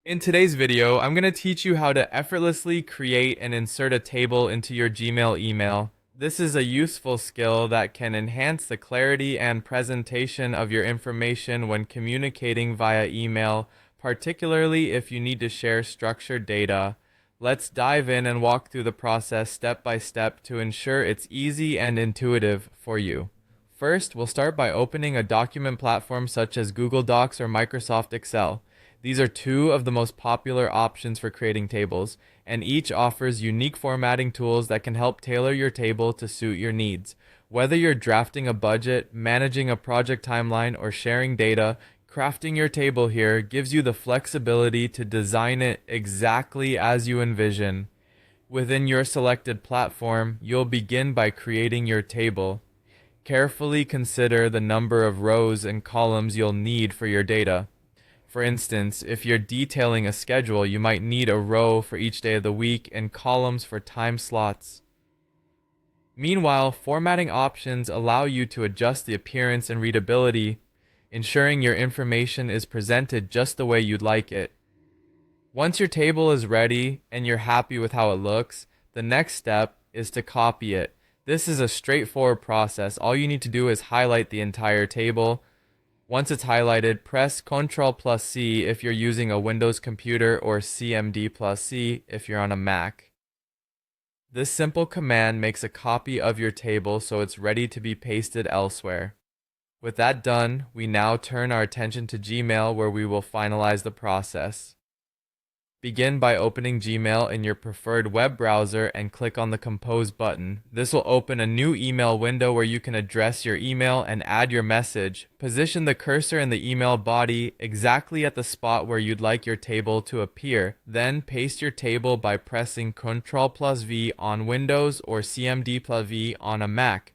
In today's video, I'm going to teach you how to effortlessly create and insert a table into your Gmail email. This is a useful skill that can enhance the clarity and presentation of your information when communicating via email, particularly if you need to share structured data. Let's dive in and walk through the process step by step to ensure it's easy and intuitive for you. First, we'll start by opening a document platform such as Google Docs or Microsoft Excel. These are two of the most popular options for creating tables, and each offers unique formatting tools that can help tailor your table to suit your needs. Whether you're drafting a budget, managing a project timeline, or sharing data, crafting your table here gives you the flexibility to design it exactly as you envision. Within your selected platform, you'll begin by creating your table. Carefully consider the number of rows and columns you'll need for your data. For instance, if you're detailing a schedule, you might need a row for each day of the week and columns for time slots. Meanwhile, formatting options allow you to adjust the appearance and readability, ensuring your information is presented just the way you'd like it. Once your table is ready and you're happy with how it looks, the next step is to copy it. This is a straightforward process. All you need to do is highlight the entire table. Once it's highlighted, press Ctrl+C if you're using a Windows computer or CMD+C if you're on a Mac. This simple command makes a copy of your table so it's ready to be pasted elsewhere. With that done, we now turn our attention to Gmail where we will finalize the process. Begin by opening Gmail in your preferred web browser and click on the Compose button. This will open a new email window where you can address your email and add your message. Position the cursor in the email body exactly at the spot where you'd like your table to appear. Then paste your table by pressing Ctrl+V on Windows or CMD+V on a Mac.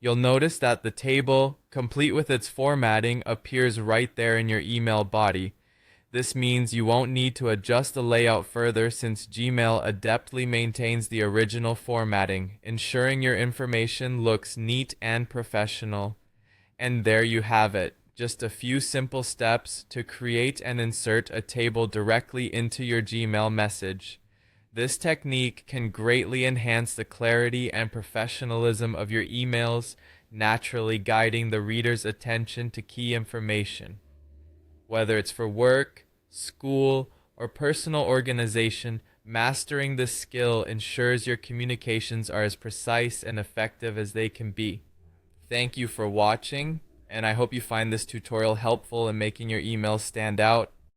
You'll notice that the table, complete with its formatting, appears right there in your email body. This means you won't need to adjust the layout further since Gmail adeptly maintains the original formatting, ensuring your information looks neat and professional. And there you have it, just a few simple steps to create and insert a table directly into your Gmail message. This technique can greatly enhance the clarity and professionalism of your emails, naturally guiding the reader's attention to key information. Whether it's for work, school, or personal organization, mastering this skill ensures your communications are as precise and effective as they can be. Thank you for watching, and I hope you find this tutorial helpful in making your emails stand out.